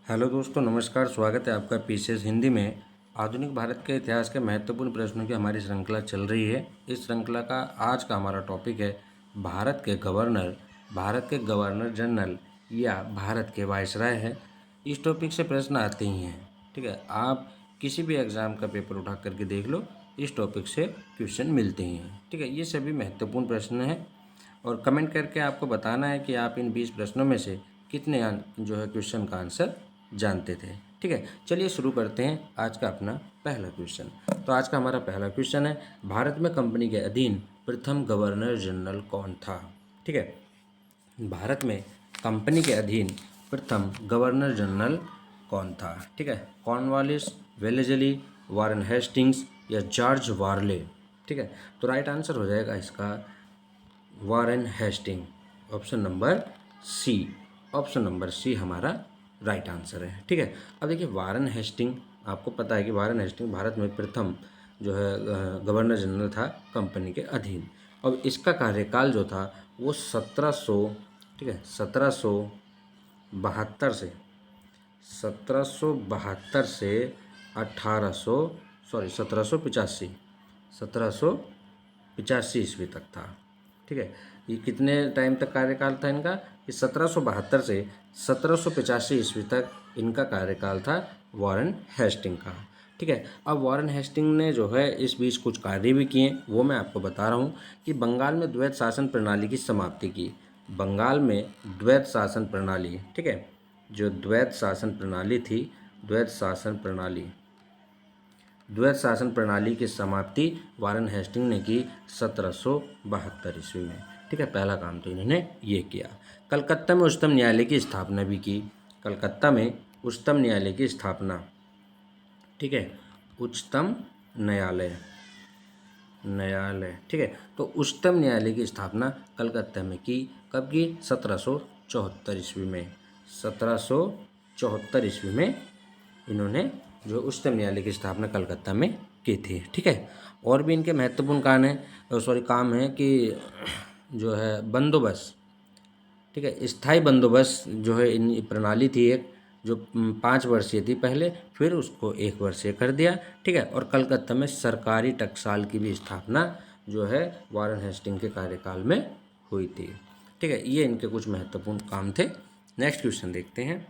Hello दोस्तों, नमस्कार। स्वागत है आपका पीसीएस हिंदी में। आधुनिक भारत के इतिहास के महत्वपूर्ण प्रश्नों की हमारी श्रृंखला चल रही है। इस श्रृंखला का आज का हमारा टॉपिक है भारत के गवर्नर जनरल या भारत के वायसराय है। इस टॉपिक से प्रश्न आते ही हैं। ठीक है, आप किसी भी एग्ज़ाम का पेपर उठा करके देख लो, इस टॉपिक से क्वेश्चन मिलते ही हैं। ठीक है, ये सभी महत्वपूर्ण प्रश्न हैं और कमेंट करके आपको बताना है कि आप इन 20 प्रश्नों में से कितने जो है क्वेश्चन का आंसर जानते थे। ठीक है, चलिए शुरू करते हैं आज का अपना पहला क्वेश्चन। तो आज का हमारा पहला क्वेश्चन है, भारत में कंपनी के अधीन प्रथम गवर्नर जनरल कौन था। ठीक है, भारत में कंपनी के अधीन प्रथम गवर्नर जनरल कौन था। ठीक है, कॉर्नवालिस, वेलेजली, वारन हेस्टिंग्स या जॉर्ज वारले। ठीक है, तो राइट आंसर हो जाएगा इसका Warren Hasting. Option number C. Option number C हमारा राइट आंसर है। ठीक है, अब देखिए वारन हेस्टिंग, आपको पता है कि वारन हेस्टिंग भारत में प्रथम जो है गवर्नर जनरल था कंपनी के अधीन। अब इसका कार्यकाल जो था वो 1700, ठीक है, 1772 से 1772 से 1800 सॉरी 1785 1785 ईस्वी तक था। ठीक है, ये कितने टाइम तक कार्यकाल था इनका? ये 1772 से 1785 ईस्वी तक इनका कार्यकाल था वॉरेन हेस्टिंग का। ठीक है, अब वॉरेन हेस्टिंग ने जो है इस बीच कुछ कार्य भी किए, वो मैं आपको बता रहा हूँ कि बंगाल में द्वैत शासन प्रणाली की समाप्ति की। बंगाल में द्वैत शासन प्रणाली, ठीक है, जो द्वैत शासन प्रणाली थी, द्वैत शासन प्रणाली की समाप्ति वारन हेस्टिंग ने की 1772 ईस्वी में। ठीक है, पहला काम तो इन्होंने ये किया। कलकत्ता में उच्चतम न्यायालय की स्थापना भी की। कलकत्ता में उच्चतम न्यायालय की स्थापना, ठीक है, उच्चतम न्यायालय, ठीक है, तो उच्चतम न्यायालय की स्थापना कलकत्ता में की। कब की? 1774 ईस्वी में। 1774 ईस्वी में इन्होंने जो उच्चतम न्यायालय की स्थापना कलकत्ता में की थी। ठीक है, और भी इनके महत्वपूर्ण काम है कि जो है बंदोबस्त, ठीक है, स्थायी बंदोबस्त जो है इन प्रणाली थी एक, जो 5 वर्षीय थी पहले, फिर उसको 1 वर्षीय कर दिया। ठीक है, और कलकत्ता में सरकारी टकसाल की भी स्थापना जो है वारन हेस्टिंग के कार्यकाल में हुई थी। ठीक है, ये इनके कुछ महत्वपूर्ण काम थे। नेक्स्ट क्वेश्चन देखते हैं।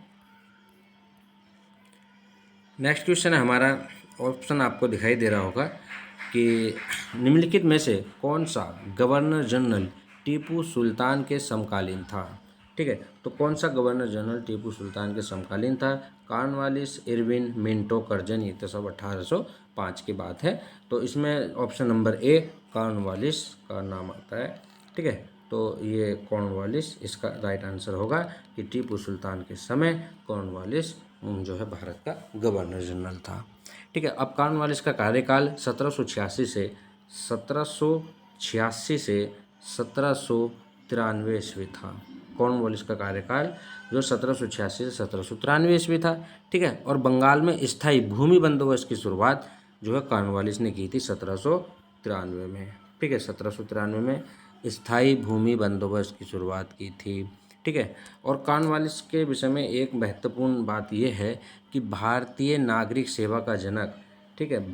नेक्स्ट क्वेश्चन है हमारा, ऑप्शन आपको दिखाई दे रहा होगा कि निम्नलिखित में से कौन सा गवर्नर जनरल टीपू सुल्तान के समकालीन था। ठीक है, तो कौन सा गवर्नर जनरल टीपू सुल्तान के समकालीन था? कॉर्नवालिस, इरविन, मिंटो, कर्जन, ये तो सब 1805 की बात है। तो इसमें ऑप्शन नंबर ए कॉर्नवालिस का नाम आता है। ठीक है, तो ये कॉर्नवालिस इसका राइट आंसर होगा कि टीपू सुल्तान के समय कॉर्नवालिस जो है भारत का गवर्नर जनरल था। ठीक है, अब कॉर्नवालिस का कार्यकाल 1786 से 1793 ईस्वी था। कॉर्नवालिस का कार्यकाल जो 1786 से 1793 ईस्वी था। ठीक है, और बंगाल में स्थायी भूमि बंदोबस्त की शुरुआत जो है कॉर्नवालिस ने की थी 1793 में। ठीक है, 1793 में स्थायी भूमि बंदोबस्त की शुरुआत की थी। ठीक है, और कॉर्नवालिस के विषय में एक महत्वपूर्ण बात यह है कि भारतीय नागरिक सेवा का जनक, ठीक है,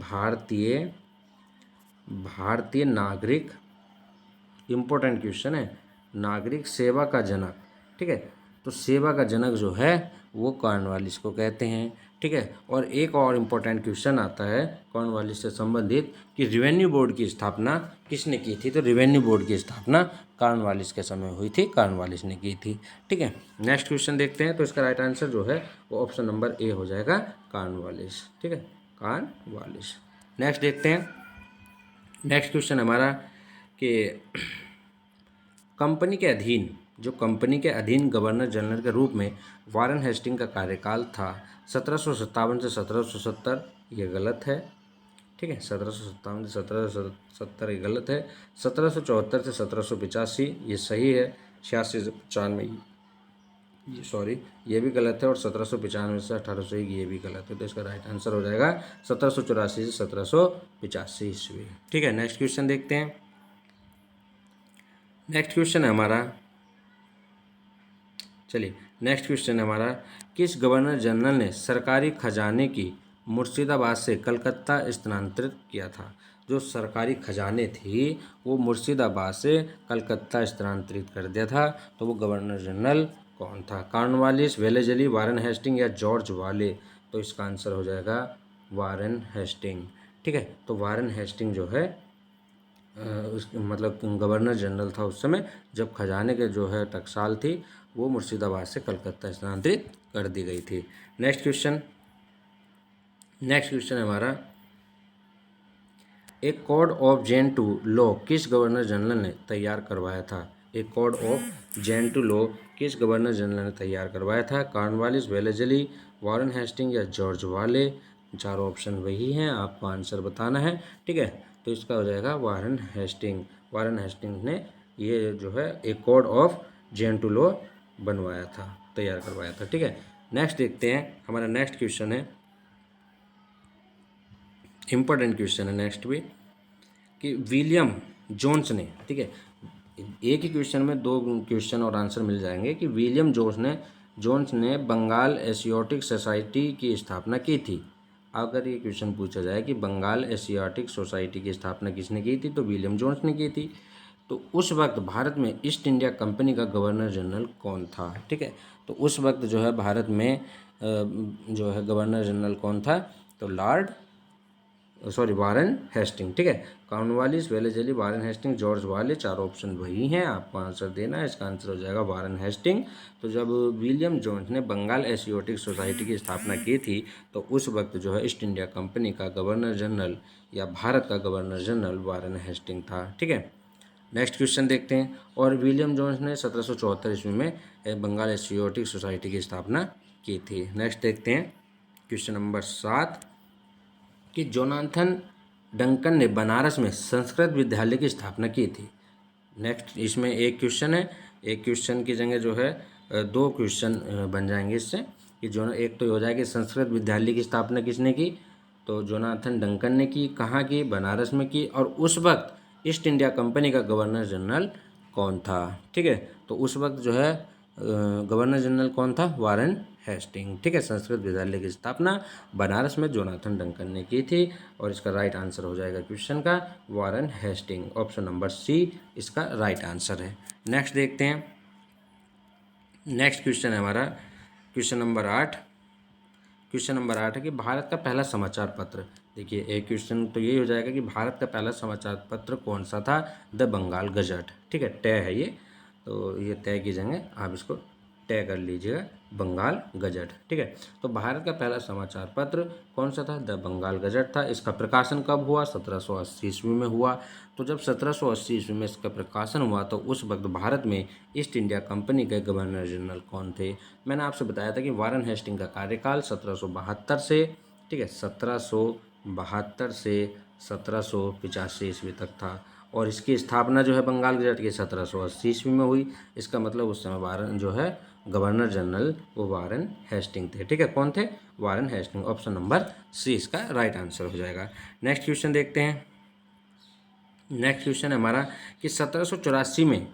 भारतीय नागरिक, इम्पोर्टेंट क्वेश्चन है, नागरिक सेवा का जनक। ठीक है, तो सेवा का जनक जो है वो कॉर्नवालिस को कहते हैं। ठीक है, और एक और इम्पोर्टेंट क्वेश्चन आता है कॉर्नवालिस से संबंधित कि रिवेन्यू बोर्ड की स्थापना किसने की थी? तो रिवेन्यू बोर्ड की स्थापना कॉर्नवालिस के समय हुई थी, कॉर्नवालिस ने की थी। ठीक है, नेक्स्ट क्वेश्चन देखते हैं। तो इसका राइट आंसर जो है वो ऑप्शन नंबर ए हो जाएगा, कॉर्नवालिस। ठीक है, कॉर्नवालिस। नेक्स्ट देखते हैं। नेक्स्ट क्वेश्चन हमारा कि कंपनी के अधीन गवर्नर जनरल के रूप में वारन हेस्टिंग का कार्यकाल था 1757 से 1770, ये गलत है। ठीक है, 1757 से 1770 ये गलत है। 1774 से 1785 ये सही है। 86 से 95 ये भी गलत है। और 1795 से 1801 ये भी गलत है। तो इसका राइट आंसर हो जाएगा 1784 से 1785 ईस्वी। ठीक है, नेक्स्ट क्वेश्चन देखते हैं। नेक्स्ट क्वेश्चन है हमारा, चलिए नेक्स्ट क्वेश्चन है हमारा, किस गवर्नर जनरल ने सरकारी खजाने की मुर्शिदाबाद से कलकत्ता स्थानांतरित किया था? जो सरकारी खजाने थी वो मुर्शिदाबाद से कलकत्ता स्थानांतरित कर दिया था, तो वो गवर्नर जनरल कौन था? कॉर्नवालिस, वेलेजली, वारेन हेस्टिंग या जॉर्ज वाले? तो इसका आंसर हो जाएगा वारेन हेस्टिंग। ठीक है, तो वारेन हेस्टिंग जो है उस मतलब गवर्नर जनरल था उस समय जब खजाने के जो है टकसाल थी वो मुर्शिदाबाद से कलकत्ता स्थानांतरित कर दी गई थी। नेक्स्ट क्वेश्चन है हमारा, एक code of Gentoo law किस गवर्नर जनरल ने तैयार करवाया था? एक code of Gentoo law किस गवर्नर जनरल ने तैयार करवाया था? कॉर्नवालिस, वेलेजली, वारेन हेस्टिंग या जॉर्ज वाले? चारों ऑप्शन वही हैं, आपको आंसर बताना है। ठीक है, तो इसका हो जाएगा वारेन हेस्टिंग। वारेन हेस्टिंग ने ये जो है एक code of Gentoo law बनवाया था, तैयार करवाया था। ठीक है, नेक्स्ट देखते हैं, हमारा नेक्स्ट क्वेश्चन है, इम्पोर्टेंट क्वेश्चन है नेक्स्ट भी, कि विलियम जोन्स ने, ठीक है, एक ही क्वेश्चन में दो क्वेश्चन और आंसर मिल जाएंगे, कि विलियम जोन्स ने बंगाल एशियाटिक सोसाइटी की स्थापना की थी। अगर ये क्वेश्चन पूछा जाए कि बंगाल एशियाटिक सोसाइटी की स्थापना किसने की थी, तो विलियम जोन्स ने की थी। तो उस वक्त भारत में ईस्ट इंडिया कंपनी का गवर्नर जनरल कौन था? ठीक है, तो उस वक्त जो है भारत में जो है गवर्नर जनरल कौन था? तो वारेन हेस्टिंग। ठीक है, Cornwallis, Wellesley, Warren Hastings, George वाले, चारों ऑप्शन वही हैं, आपको आंसर देना है। इसका आंसर हो जाएगा वारेन हेस्टिंग। तो जब विलियम जोन्स ने बंगाल एशियाटिक सोसाइटी की स्थापना की थी तो उस वक्त जो है ईस्ट इंडिया कंपनी का गवर्नर जनरल या भारत का गवर्नर जनरल वारेन हेस्टिंग था। ठीक है, नेक्स्ट क्वेश्चन देखते हैं, और विलियम जोन्स ने 1774 ईस्वी में बंगाल एशियाटिक सोसाइटी की स्थापना की थी। नेक्स्ट देखते हैं क्वेश्चन नंबर 7, कि जोनाथन डंकन ने बनारस में संस्कृत विद्यालय की स्थापना की थी। नेक्स्ट इसमें एक क्वेश्चन है, एक क्वेश्चन की जगह जो है दो क्वेश्चन बन जाएंगे इससे, कि जो एक तो हो जाएगी संस्कृत विद्यालय की स्थापना किसने की, तो जोनाथन डंकन ने की। कहाँ की? बनारस में की। और उस वक्त ईस्ट इंडिया कंपनी का गवर्नर जनरल कौन था? ठीक है, तो उस वक्त जो है गवर्नर जनरल कौन था? Warren Hastings. ठीक है, संस्कृत विद्यालय की स्थापना बनारस में जोनाथन डंकन ने की थी, और इसका राइट आंसर हो जाएगा क्वेश्चन का Warren Hastings. Option number C इसका राइट आंसर है। नेक्स्ट देखते हैं, नेक्स्ट क्वेश्चन है हमारा क्वेश्चन नंबर 8। क्वेश्चन नंबर 8 है कि भारत का पहला समाचार पत्र, देखिए एक क्वेश्चन तो यही हो जाएगा कि भारत का पहला समाचार पत्र कौन सा था? The Bengal gazette. ठीक है, तय है ये, तो ये तय की जगह आप इसको तय कर लीजिएगा, बंगाल गजट। ठीक है, तो भारत का पहला समाचार पत्र कौन सा था? द बंगाल गजट था। इसका प्रकाशन कब हुआ? 1780 ईस्वी में हुआ। तो जब 1780 ईस्वी में इसका प्रकाशन हुआ तो उस वक्त भारत में ईस्ट इंडिया कंपनी के गवर्नर जनरल कौन थे? मैंने आपसे बताया था कि वारेन हेस्टिंग का कार्यकाल 1772 से, ठीक है, 1772 से 1785 ईस्वी तक था, और इसकी स्थापना जो है बंगाल गजट की 1780 ईस्वी में हुई। इसका मतलब उस समय वारेन जो है गवर्नर जनरल वो वारेन हेस्टिंग थे। ठीक है, कौन थे? Warren Hastings. Option number C इसका राइट आंसर हो जाएगा। नेक्स्ट क्वेश्चन देखते हैं, नेक्स्ट क्वेश्चन है हमारा कि 1784 में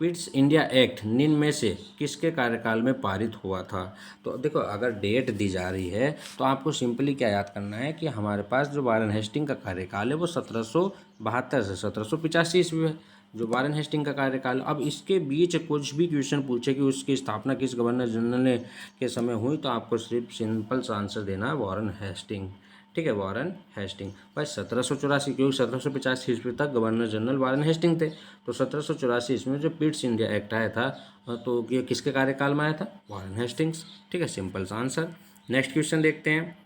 पिट्स इंडिया एक्ट निम्न में से किसके कार्यकाल में पारित हुआ था? तो देखो अगर डेट दी जा रही है तो आपको सिंपली क्या याद करना है कि हमारे पास जो वारेन हेस्टिंग का कार्यकाल है वो 1772 से 1785 ईस्वी है, जो वारेन हेस्टिंग का कार्यकाल। अब इसके बीच कुछ भी क्वेश्चन पूछे कि उसकी स्थापना किस गवर्नर जनरल ने के समय हुई, तो आपको सिर्फ सिंपल सा आंसर देना है वारेन हेस्टिंग। ठीक है, वारेन हेस्टिंग। भाई 1784, क्योंकि 1785 ईस्वी तक गवर्नर जनरल वारेन हेस्टिंग थे, तो 1784 ईस्वी में जो पिट्स इंडिया एक्ट आया था तो ये किसके कार्यकाल में आया था? Warren Hastings. ठीक है, सिंपल सा आंसर। नेक्स्ट क्वेश्चन देखते हैं,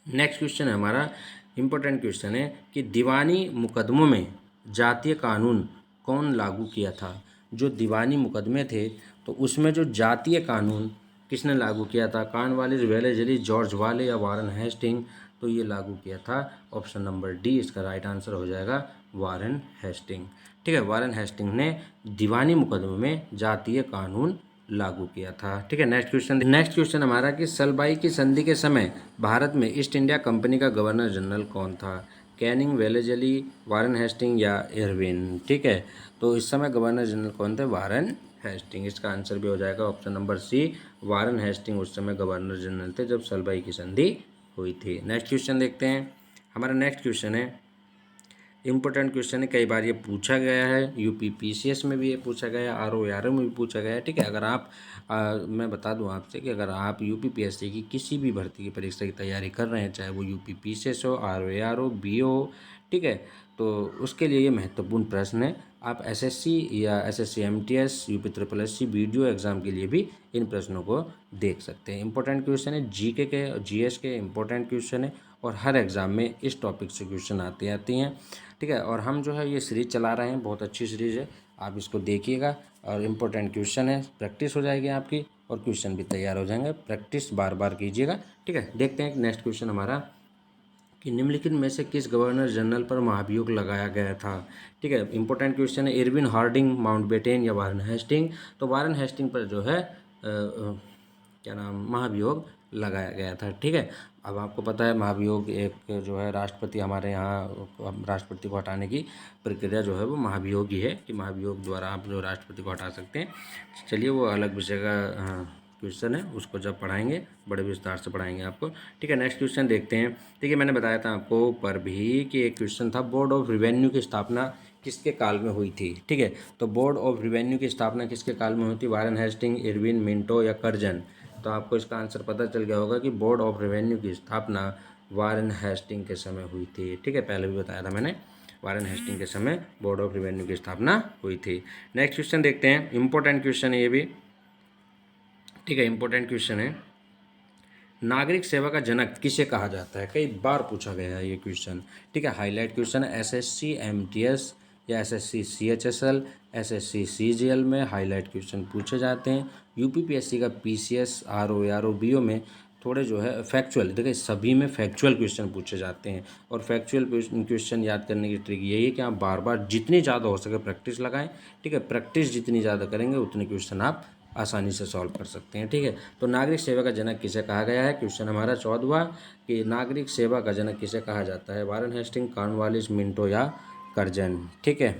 नेक्स्ट क्वेश्चन है हमारा इम्पोर्टेंट क्वेश्चन है कि दीवानी मुकदमों में जातीय कानून कौन लागू किया था? जो दीवानी मुकदमे थे तो उसमें जो जातीय कानून किसने लागू किया था? कॉर्नवालिस, वेलेजली, जॉर्ज वाले या वारेन हेस्टिंग? तो ये लागू किया था ऑप्शन नंबर डी इसका राइट आंसर हो जाएगा वारेन हेस्टिंग। ठीक है, वारेन हेस्टिंग ने दीवानी मुकदमे में जातीय कानून लागू किया था। ठीक है, नेक्स्ट क्वेश्चन हमारा कि सलबाई की संधि के समय भारत में ईस्ट इंडिया कंपनी का गवर्नर जनरल कौन था? कैनिंग, वेलेजली, वारेन हेस्टिंग या इरविन? ठीक है, तो इस समय गवर्नर जनरल कौन थे? Warren Hasting. इसका आंसर भी हो जाएगा ऑप्शन नंबर सी, वारन हेस्टिंग उस समय गवर्नर जनरल थे जब सलबाई की संधि हुई थी। नेक्स्ट क्वेश्चन देखते हैं। हमारा नेक्स्ट क्वेश्चन है, इंपॉर्टेंट क्वेश्चन है, कई बार ये पूछा गया है, यूपी पीसीएस में भी ये पूछा गया है, आरओ में भी पूछा गया है। ठीक है, अगर आप मैं बता दूं आपसे कि अगर आप यूपी पीएससी की किसी भी भर्ती की परीक्षा की तैयारी कर रहे हैं, चाहे वो यूपी पीसीएस हो, आरओ बीओ हो, ठीक है, तो उसके लिए ये महत्वपूर्ण प्रश्न है। आप एसएससी या SSC MTS, UP triple SC video exam के लिए भी इन प्रश्नों को देख सकते हैं। इंपॉर्टेंट क्वेश्चन है, जीके के जीएस के इंपॉर्टेंट क्वेश्चन है और हर एग्जाम में इस टॉपिक से क्वेश्चन आती हैं। ठीक है, और हम जो है ये सीरीज़ चला रहे हैं, बहुत अच्छी सीरीज़ है, आप इसको देखिएगा और इम्पोर्टेंट क्वेश्चन है, प्रैक्टिस हो जाएगी आपकी और क्वेश्चन भी तैयार हो जाएंगे। प्रैक्टिस बार बार कीजिएगा। ठीक है, देखते हैं नेक्स्ट क्वेश्चन हमारा कि निम्नलिखित में से किस गवर्नर जनरल पर महाभियोग लगाया गया था। ठीक है, इंपॉर्टेंट क्वेश्चन है, इरविन हार्डिंग, माउंटबेटन या वारन हेस्टिंग। तो वारन हेस्टिंग पर जो है क्या नाम महाभियोग लगाया गया था। ठीक है, अब आपको पता है महाभियोग एक जो है राष्ट्रपति, हमारे यहाँ राष्ट्रपति को हटाने की प्रक्रिया जो है वो महाभियोग ही है कि महाभियोग द्वारा आप जो राष्ट्रपति को हटा सकते हैं। चलिए वो अलग विषय का क्वेश्चन है, उसको जब पढ़ाएंगे बड़े विस्तार से पढ़ाएंगे आपको। ठीक है, नेक्स्ट क्वेश्चन देखते हैं। ठीक है, मैंने बताया था आपको पर भी कि एक क्वेश्चन था, बोर्ड ऑफ रिवेन्यू की स्थापना किसके काल में हुई थी। ठीक है, तो बोर्ड ऑफ रिवेन्यू की स्थापना किसके काल में हुई थी, वारन हेस्टिंग, इरविन, मिंटो या कर्जन। तो आपको इसका आंसर पता चल गया होगा कि बोर्ड ऑफ रेवेन्यू की स्थापना वारन हेस्टिंग के समय हुई थी। ठीक है, पहले भी बताया था मैंने, वारन हेस्टिंग के समय बोर्ड ऑफ रेवेन्यू की स्थापना हुई थी। नेक्स्ट क्वेश्चन देखते हैं, इंपॉर्टेंट क्वेश्चन है ये भी। ठीक है, इंपॉर्टेंट क्वेश्चन है, नागरिक सेवा का जनक किसे कहा जाता है। कई बार पूछा गया है ये क्वेश्चन। ठीक है, हाईलाइट क्वेश्चन है, एसएससी एमटीएस या एसएससी सीएचएसएल, एसएससी सीजीएल में हाईलाइट क्वेश्चन पूछे जाते हैं। यूपीपीएससी का पीसीएस, आरओ बीओ में थोड़े जो है फैक्चुअल, देखिए सभी में फैक्चुअल क्वेश्चन पूछे जाते हैं और फैक्चुअल क्वेश्चन याद करने की ट्रिक यही है कि आप बार बार जितनी ज़्यादा हो सके प्रैक्टिस लगाएं। ठीक है, प्रैक्टिस जितनी ज़्यादा करेंगे उतने क्वेश्चन आप आसानी से सॉल्व कर सकते हैं। ठीक है, तो नागरिक सेवा का जनक किसे कहा गया है, क्वेश्चन हमारा 14वां कि नागरिक सेवा का जनक किसे कहा जाता है, वारन हेस्टिंग, कॉर्नवालिस, मिंटो या कर्जन। ठीक है,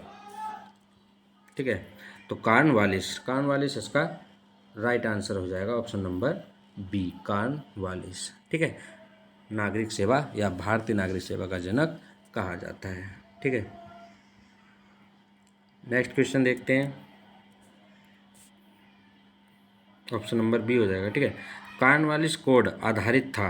ठीक है, तो कॉर्नवालिस इसका राइट आंसर हो जाएगा, ऑप्शन नंबर बी, कॉर्नवालिस। ठीक है, नागरिक सेवा या भारतीय नागरिक सेवा का जनक कहा जाता है। ठीक है, नेक्स्ट क्वेश्चन देखते हैं, ऑप्शन नंबर बी हो जाएगा। ठीक है, कॉर्नवालिस कोड आधारित था,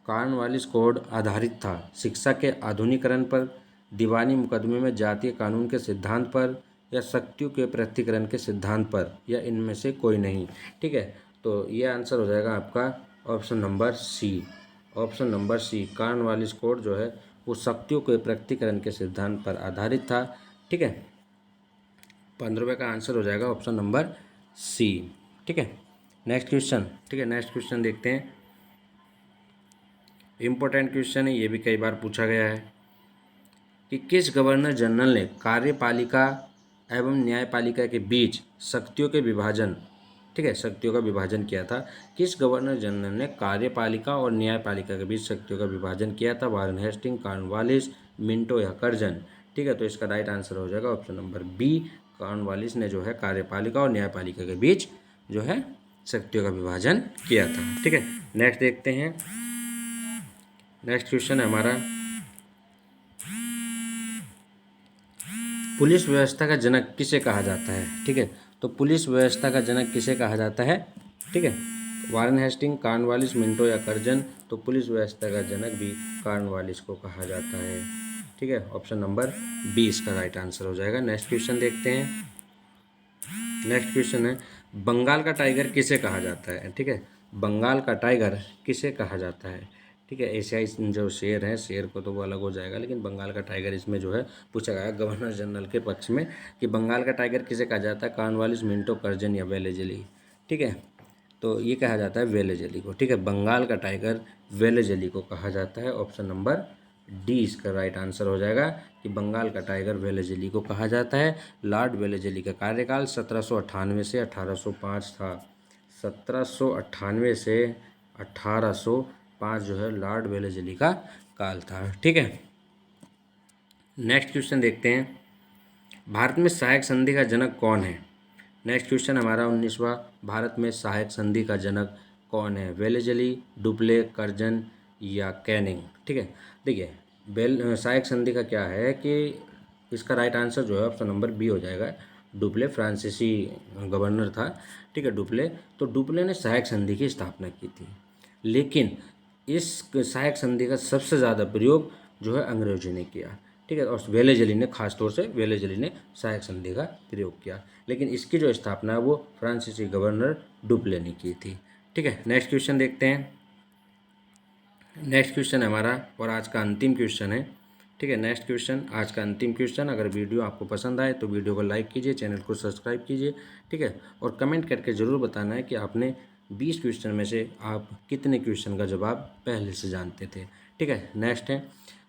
कॉर्नवालिस कोड आधारित था शिक्षा के आधुनिकीकरण पर, दीवानी मुकदमे में जातीय कानून के सिद्धांत पर या शक्तियों के पृथक्करण के सिद्धांत पर या इनमें से कोई नहीं। ठीक है, तो ये आंसर हो जाएगा आपका option number C, option number C, Cornwallis code जो है वो शक्तियों के पृथक्करण के सिद्धांत पर आधारित था। ठीक है, 15वें का आंसर हो जाएगा ऑप्शन नंबर सी। ठीक है, नेक्स्ट क्वेश्चन। ठीक है, नेक्स्ट क्वेश्चन देखते हैं, इम्पोर्टेंट क्वेश्चन है, ये भी कई बार पूछा गया है कि किस गवर्नर जनरल ने कार्यपालिका एवं न्यायपालिका के बीच शक्तियों के विभाजन, ठीक है, शक्तियों का विभाजन किया था। किस गवर्नर जनरल ने कार्यपालिका और न्यायपालिका के बीच शक्तियों का विभाजन किया था, वारन हेस्टिंग, कॉर्नवालिस, मिंटो या कर्जन। ठीक है, तो इसका राइट आंसर हो जाएगा ऑप्शन नंबर बी, कॉर्नवालिस ने जो है कार्यपालिका और न्यायपालिका के बीच जो है शक्तियों का विभाजन किया था। ठीक है, नेक्स्ट देखते हैं, नेक्स्ट क्वेश्चन है हमारा, पुलिस व्यवस्था का जनक किसे कहा जाता है। ठीक है, तो पुलिस व्यवस्था का जनक किसे कहा जाता है। ठीक है, वारन हेस्टिंग, कॉर्नवालिस, मिंटो या कर्जन। तो पुलिस व्यवस्था का जनक भी कॉर्नवालिस को कहा जाता है। ठीक है, ऑप्शन नंबर बी इसका राइट आंसर हो जाएगा। नेक्स्ट क्वेश्चन देखते हैं, नेक्स्ट क्वेश्चन है, बंगाल का टाइगर किसे कहा जाता है। ठीक है, बंगाल का टाइगर किसे कहा जाता है। ठीक है, एशियाई जो शेर है, शेर को तो वो अलग हो जाएगा, लेकिन बंगाल का टाइगर इसमें जो है पूछा गया गवर्नर जनरल के पक्ष में कि बंगाल का टाइगर किसे कहा जाता है, कॉर्नवालिस, मिंटो, कर्जन या वेलेजली। ठीक है, तो ये कहा जाता है वेलेजली को। ठीक है, बंगाल का टाइगर वेलेजली को कहा जाता है, ऑप्शन नंबर डी इसका राइट आंसर हो जाएगा कि बंगाल का टाइगर वेलेजली को कहा जाता है। लॉर्ड वेलेजली का कार्यकाल 1798 से 1805 था, 1798 से 1805 जो है लॉर्ड वेलेजली का काल था। ठीक है, नेक्स्ट क्वेश्चन देखते हैं, भारत में सहायक संधि का जनक कौन है? नेक्स्ट क्वेश्चन हमारा 19वां, भारत में सहायक संधि का जनक कौन है? वेलेजली, डुप्ले, कर्जन या कैनिंग? ठीक है, देखिए सहायक संधि का क्या है कि इसका राइट आंसर जो है ऑप्शन नंबर बी हो जाएगा। डुप्ले फ्रांसीसी गवर्नर था, ठीक है डुप्ले। तो डुप्ले ने सहायक संधि की स्थापना की थी, लेकिन इस सहायक संधि का सबसे ज़्यादा प्रयोग जो है अंग्रेजों ने किया, ठीक है। और वेलेजली ने, खासतौर से वेलेजली ने सहायक संधि का प्रयोग किया, लेकिन इसकी जो स्थापना है वो फ्रांसीसी गवर्नर डुप्ले ने की थी, ठीक है। नेक्स्ट क्वेश्चन देखते हैं। नेक्स्ट क्वेश्चन हमारा और आज का अंतिम क्वेश्चन है, ठीक है। नेक्स्ट क्वेश्चन, आज का अंतिम क्वेश्चन। अगर वीडियो आपको पसंद आए तो वीडियो को लाइक कीजिए, चैनल को सब्सक्राइब कीजिए, ठीक है। और कमेंट करके ज़रूर बताना है कि आपने 20 क्वेश्चन में से आप कितने क्वेश्चन का जवाब पहले से जानते थे, ठीक है। नेक्स्ट है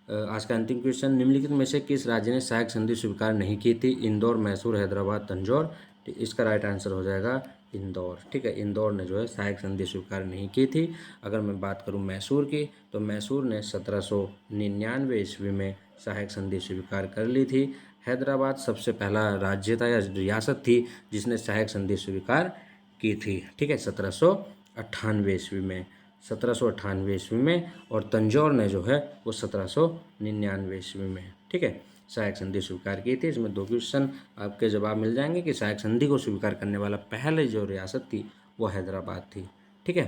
आज का अंतिम क्वेश्चन, निम्नलिखित में से किस राज्य ने सहायक संधि स्वीकार नहीं की थी? इंदौर, मैसूर, हैदराबाद, तंजौर? इसका राइट आंसर हो जाएगा इंदौर, ठीक है। इंदौर ने जो है सहायक संधि स्वीकार नहीं की थी। अगर मैं बात करूं मैसूर की, तो मैसूर ने 1799 ईस्वी में सहायक संधि स्वीकार कर ली थी। हैदराबाद सबसे पहला राज्य था या रियासत थी जिसने सहायक संधि स्वीकार की थी, ठीक है, 1798 ईस्वी में, 1798 ईस्वी में। और तंजौर ने जो है वो 1799 ईस्वी में, ठीक है, सहायक संधि स्वीकार की थी। इसमें 2 क्वेश्चन आपके जवाब मिल जाएंगे कि सहायक संधि को स्वीकार करने वाला पहले जो रियासत थी वो हैदराबाद थी, ठीक है।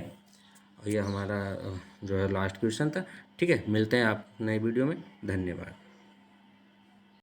और ये हमारा जो है लास्ट क्वेश्चन था, ठीक है। मिलते हैं आप नए वीडियो में, धन्यवाद।